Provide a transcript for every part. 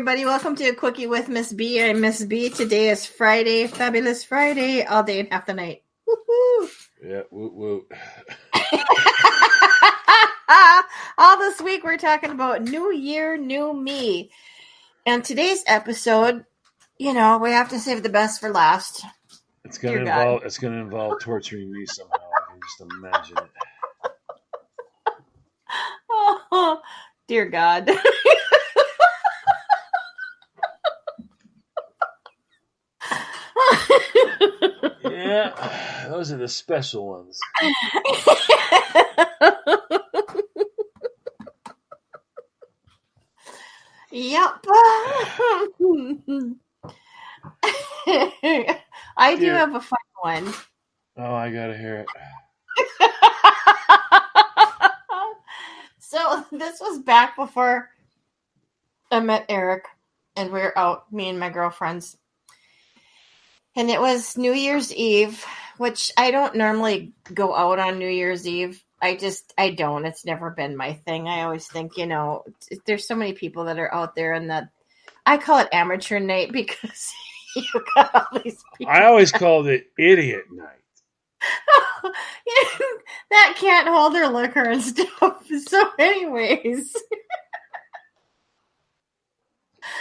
everybody. Welcome to A Quickie with Miss B. I'm Miss B. Today is Friday, fabulous Friday, all day and half the night. Woo-hoo. Yeah, woot woot. All this week we're talking about New Year, New Me. And today's episode, we have to save the best for last. It's gonna involve torturing me somehow. I can just imagine it. Oh, dear God. Yeah, those are the special ones. Yep. I do have a fun one. Oh, I gotta hear it. So this was back before I met Eric, and we were out, me and my girlfriends. And it was New Year's Eve, which I don't normally go out on New Year's Eve. I don't. It's never been my thing. I always think, there's so many people that are out there, and that I call it amateur night because you got all these people. I always called it idiot night. That can't hold their liquor and stuff. So anyways.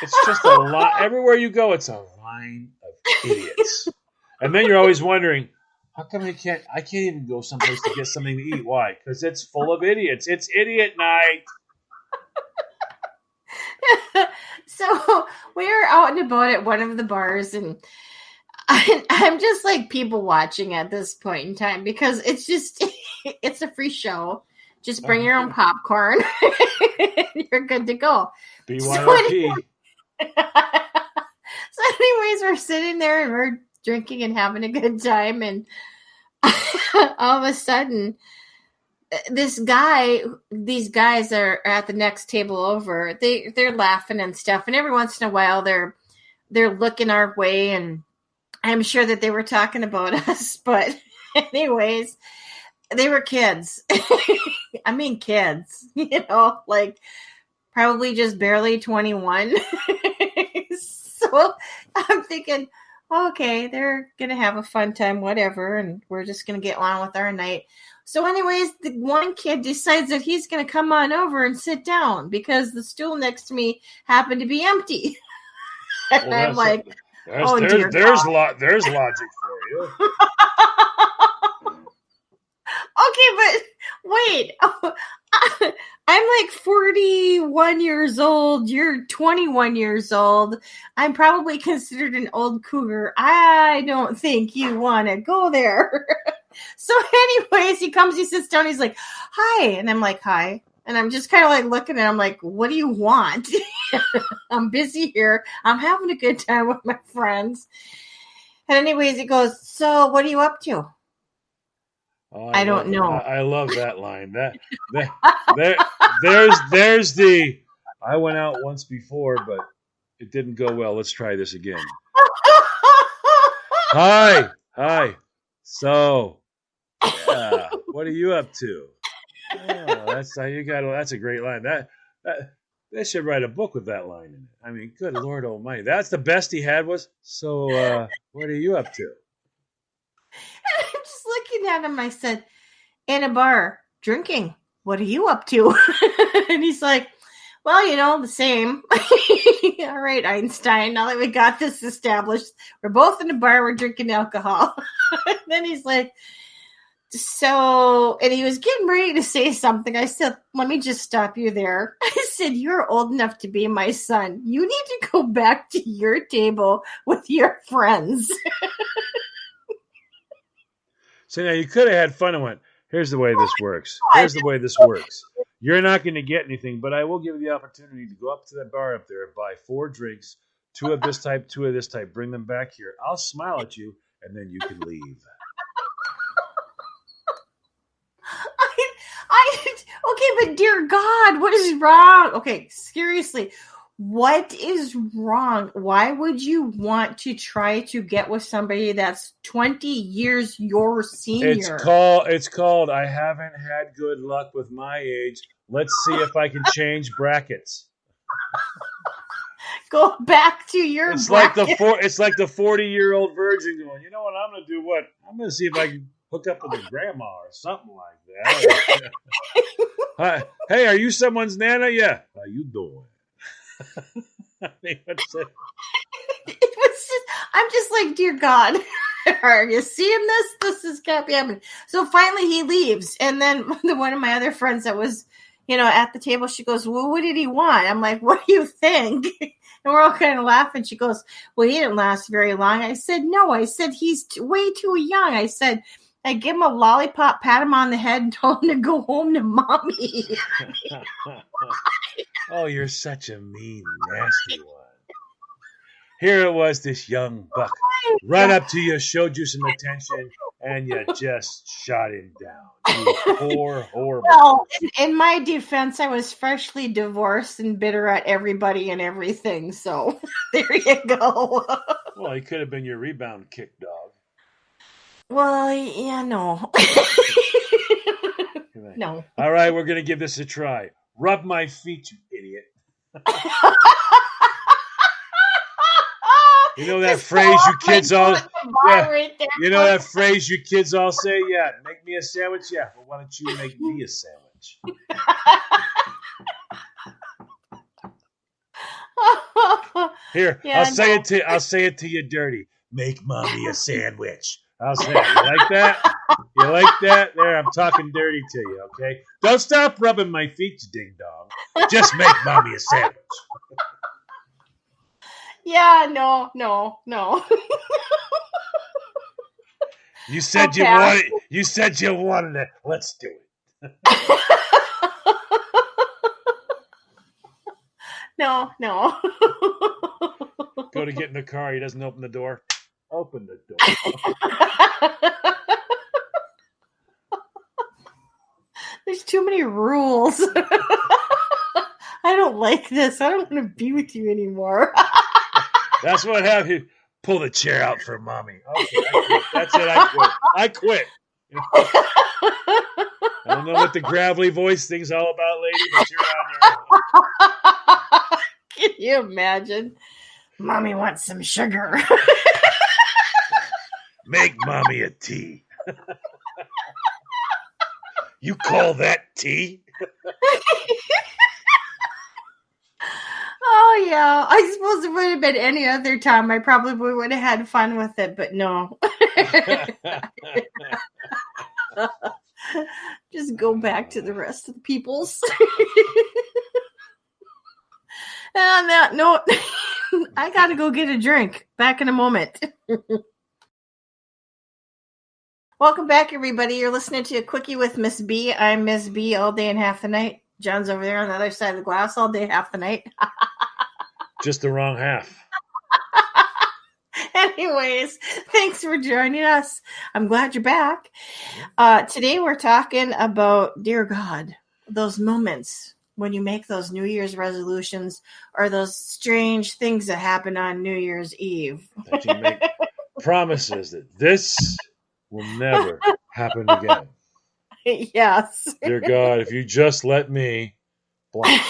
It's just a lot. Everywhere you go, it's a line of idiots. And then you're always wondering, how come I can't even go someplace to get something to eat? Why? Because it's full of idiots. It's idiot night. So we were out and about at one of the bars, and I'm just like people watching at this point in time because it's a free show. Just bring your own popcorn. You're good to go. BYOP. So anyways, we're sitting there and we're drinking and having a good time, and all of a sudden these guys are at the next table over. They're laughing and stuff, and every once in a while they're looking our way, and I'm sure that they were talking about us, but anyways, they were kids. I mean kids, like probably just barely 21. So I'm thinking, okay, they're going to have a fun time, whatever, and we're just going to get on with our night. So anyways, the one kid decides that he's going to come on over and sit down because the stool next to me happened to be empty. And well, I'm like, there's logic for you. Okay, but wait. I'm like 41 years old. You're 21 years old. I'm probably considered an old cougar. I don't think you want to go there. So anyways, he comes, he sits down, he's like, hi. And I'm like, hi. And I'm just kind of like looking at him like, what do you want? I'm busy here. I'm having a good time with my friends. And anyways, he goes, so what are you up to? Oh, I don't know. I love that line. There's the I went out once before, but it didn't go well. Let's try this again. Hi. So, what are you up to? Oh, that's how you got. That's a great line. They should write a book with that line in it. I mean, good Lord Almighty, that's the best he had was. So, what are you up to? And I'm just looking at him. I said, in a bar, drinking. What are you up to? And he's like, well, the same. All right, Einstein, now that we got this established, we're both in a bar, we're drinking alcohol. And then he's like, and he was getting ready to say something. I said, let me just stop you there. I said, you're old enough to be my son. You need to go back to your table with your friends. So now you could have had fun and went, here's the way this works. You're not going to get anything, but I will give you the opportunity to go up to that bar up there and buy 4 drinks, 2 of this type, 2 of this type. Bring them back here. I'll smile at you, and then you can leave. Okay, but dear God, what is wrong? Okay, seriously, what is wrong? Why would you want to try to get with somebody that's 20 years your senior? It's called I haven't had good luck with my age. Let's see if I can change brackets. go back to your It's bracket. it's like the 40-year-old virgin going, you know what, I'm going to do what? I'm going to see if I can hook up with a grandma or something like that. Hi. Hey, are you someone's nana? Yeah. How you doing? I mean, what's it? It was just, I'm just like, dear God, are you seeing this? This is can't be happening. So finally he leaves. And then one of my other friends that was, at the table, she goes, well, what did he want? I'm like, what do you think? And we're all kind of laughing. She goes, well, he didn't last very long. I said, no. I said, he's way too young. I said, I give him a lollipop, pat him on the head, and told him to go home to mommy. Oh, you're such a mean, nasty one. Here it was, this young buck run up to you, showed you some attention, and you just shot him down. You poor, horrible. Well, in my defense, I was freshly divorced and bitter at everybody and everything. So there you go. Well, he could have been your rebound kick dog. Well, yeah, no. No. All right, we're going to give this a try. Rub my feet, you idiot. You know that phrase you kids all that phrase you kids all say? Yeah, make me a sandwich? Yeah, well, why don't you make me a sandwich? Here, yeah, I'll say it to you dirty. Make mommy a sandwich. I'll say it. You like that? You like that? There, I'm talking dirty to you, okay? Don't stop rubbing my feet, you ding dong. Just make mommy a sandwich. Yeah, no. You said you wanted. You said you wanted it. Let's do it. No. Go to get in the car. He doesn't open the door. Open the door. There's too many rules. I don't like this. I don't want to be with you anymore. That's what happened. Pull the chair out for mommy. Okay, I quit. That's it. I quit. I don't know what the gravelly voice thing's all about, lady, but you're on your own. Can you imagine? Mommy wants some sugar. Make mommy a tea. You call that tea? Oh, yeah. I suppose it would have been any other time. I probably would have had fun with it, but no. Just go back to the rest of the peoples. And on that note, I got to go get a drink. Back in a moment. Welcome back, everybody. You're listening to a Quickie with Miss B. I'm Miss B all day and half the night. John's over there on the other side of the glass all day, half the night. Just the wrong half. Anyways, thanks for joining us. I'm glad you're back. Today we're talking about, dear God, those moments when you make those New Year's resolutions or those strange things that happen on New Year's Eve. That you make promises that this will never happen again. Yes. Dear God, if you just let me blank.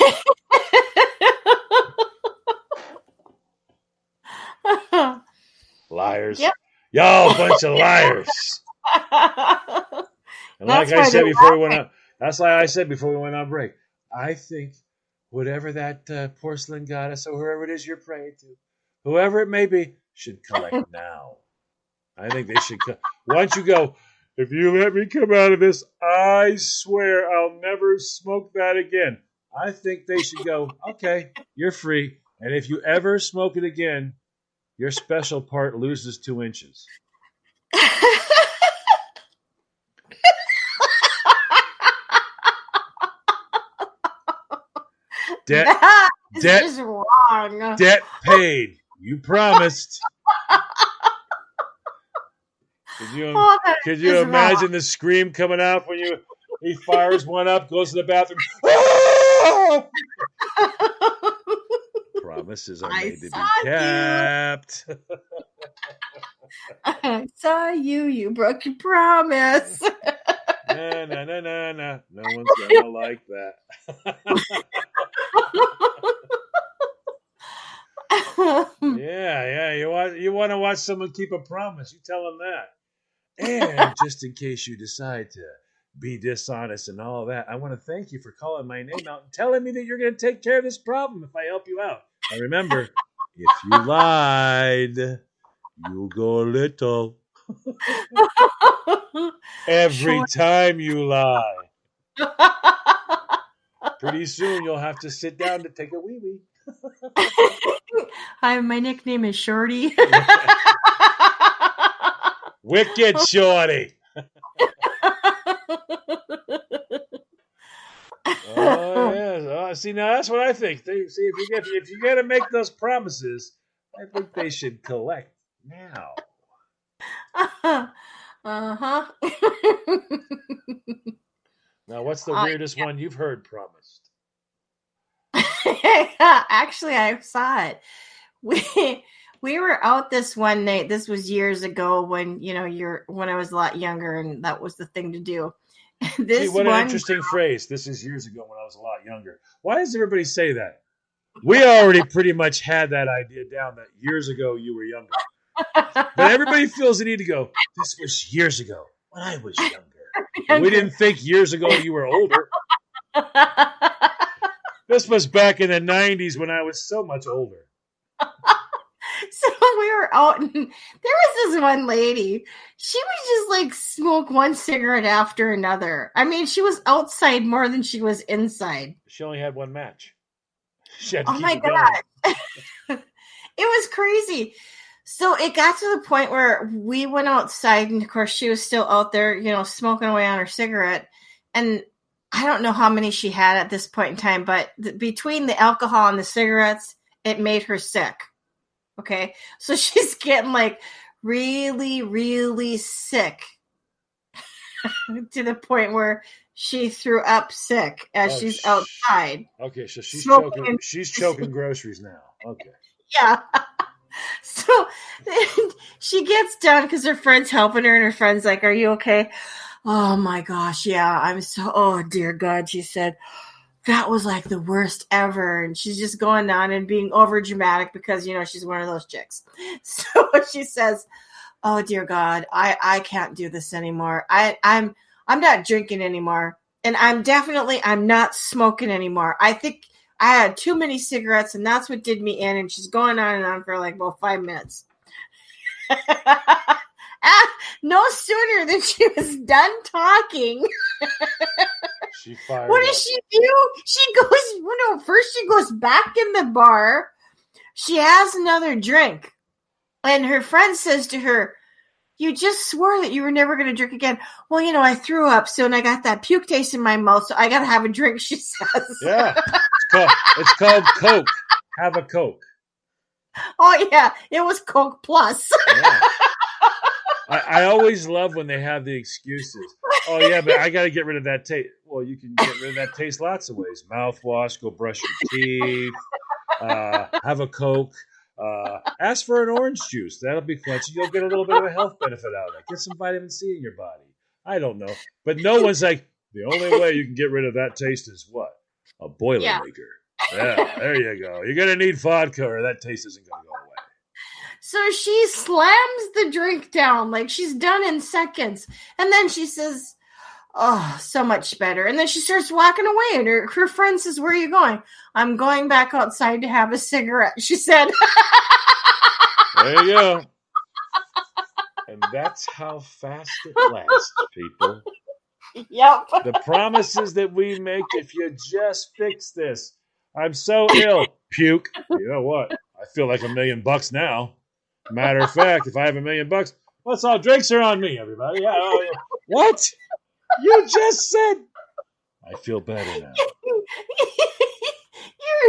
Liars. Yep. Y'all a bunch of liars. And like I said before we went on, that's why I said before we went on break, I think whatever that porcelain goddess or whoever it is you're praying to, whoever it may be, should collect now. I think they should. Why don't you go? If you let me come out of this, I swear I'll never smoke that again. I think they should go, okay, you're free. And if you ever smoke it again, your special part loses 2 inches. Debt is wrong. Debt paid. You promised. Could you imagine the scream coming out when he fires one up, goes to the bathroom? Ah! Promises are made to be kept. I saw you. You broke your promise. No. No one's gonna like that. want to watch someone keep a promise. You tell them that. And just in case you decide to be dishonest and all that, I want to thank you for calling my name out and telling me that you're going to take care of this problem if I help you out. Now remember, if you lied, you'll go a little. Every time you lie. Pretty soon you'll have to sit down to take a wee-wee. Hi, my nickname is Shorty. Wicked Shorty. Oh yes. Oh, see, now that's what I think. See, if you got to make those promises, I think they should collect now. Uh-huh. Now, what's the weirdest one you've heard promised? Actually, I saw it. We were out this one night. This was years ago when when I was a lot younger, and that was the thing to do. See, what an interesting phrase. This is years ago when I was a lot younger. Why does everybody say that? We already pretty much had that idea down that years ago you were younger. But everybody feels the need to go, this was years ago when I was younger. We didn't think years ago you were older. This was back in the 90s when I was so much older. So we were out, and there was this one lady. She would just smoke one cigarette after another. I mean, she was outside more than she was inside. She only had one match. Oh my God. It was crazy. So it got to the point where we went outside, and of course she was still out there, smoking away on her cigarette. And I don't know how many she had at this point in time, but between the alcohol and the cigarettes, it made her sick. Okay. So she's getting really, really sick to the point where she threw up sick as she's outside. Okay. So she's choking groceries now. Okay. Yeah. So she gets done because her friend's helping her, and her friend's like, "Are you okay?" "Oh my gosh, yeah, I'm so, oh dear God," she said. "That was the worst ever." And she's just going on and being over dramatic because, she's one of those chicks. So she says, "Oh dear God, I can't do this anymore. I'm not drinking anymore. And I'm not smoking anymore. I think I had too many cigarettes, and that's what did me in." And she's going on and on for about 5 minutes. No sooner than she was done talking, she fired what does she do? She goes, first she goes back in the bar. She has another drink. And her friend says to her, "You just swore that you were never going to drink again." "Well, I threw up, so and I got that puke taste in my mouth, so I got to have a drink," she says. Yeah. It's called Coke. Have a Coke. Oh, yeah. It was Coke Plus. Yeah. I always love when they have the excuses. "Oh, yeah, but I got to get rid of that taste." Well, you can get rid of that taste lots of ways. Mouthwash, go brush your teeth, have a Coke, ask for an orange juice. That'll be fun. So you'll get a little bit of a health benefit out of it. Get some vitamin C in your body. I don't know. But no one's like, the only way you can get rid of that taste is what? A Boilermaker. Yeah, there you go. You're going to need vodka or that taste isn't going to go away. So she slams the drink down she's done in seconds. And then she says, "Oh, so much better." And then she starts walking away. And her friend says, "Where are you going?" "I'm going back outside to have a cigarette," she said. There you go. And that's how fast it lasts, people. Yep. The promises that we make, if you just fix this. I'm so ill. Puke. You know what? I feel like $1 million now. Matter of fact, if I have $1 million, what's all drinks are on me, everybody. Yeah. What? You just said. I feel better now.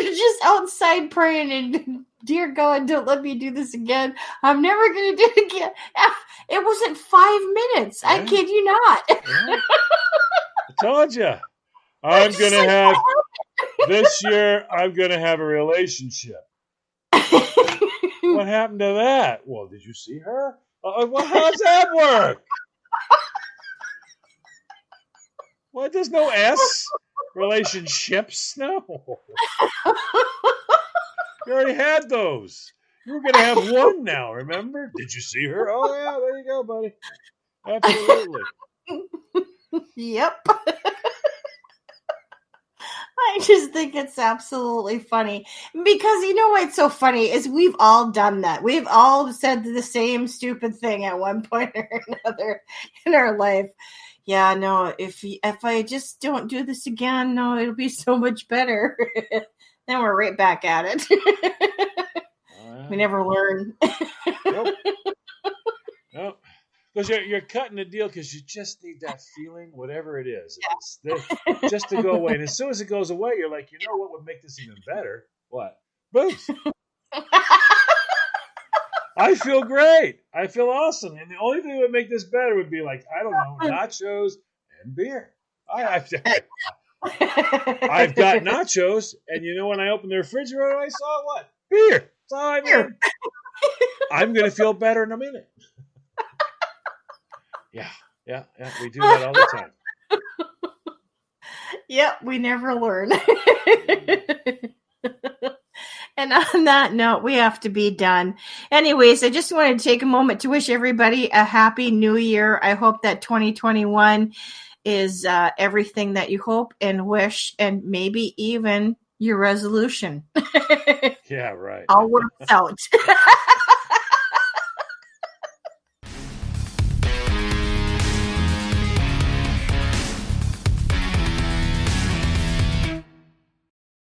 You're just outside praying and, "Dear God, don't let me do this again. I'm never going to do it again." It wasn't 5 minutes. Yeah. I kid you not. Yeah. I told you. I'm going to have, this year, I'm going to have a relationship. What happened to that? Well, did you see her? Well, how does that work? What? There's no S? Relationships? No. You already had those. We're going to have one now, remember? Did you see her? Oh, yeah, there you go, buddy. Absolutely. Yep. I just think it's absolutely funny because you know what's so funny is we've all done that. We've all said the same stupid thing at one point or another in our life. Yeah, no, if I just don't do this again, no, it'll be so much better. Then we're right back at it. We never learn. Nope. Nope. Because you're cutting the deal because you just need that feeling, whatever it is. Just to go away. And as soon as it goes away, you're like, you know what would make this even better? What? Booze. I feel great. I feel awesome. And the only thing that would make this better would be like, I don't know, nachos and beer. I've got nachos, and you know when I opened the refrigerator, I saw what? Beer. That's all I need. I'm going to feel better in a minute. Yeah. We do that all the time. Yep, we never learn. And on that note, we have to be done. Anyways, I just wanted to take a moment to wish everybody a happy new year. I hope that 2021 is everything that you hope and wish, and maybe even your resolution. Yeah, right. All works out.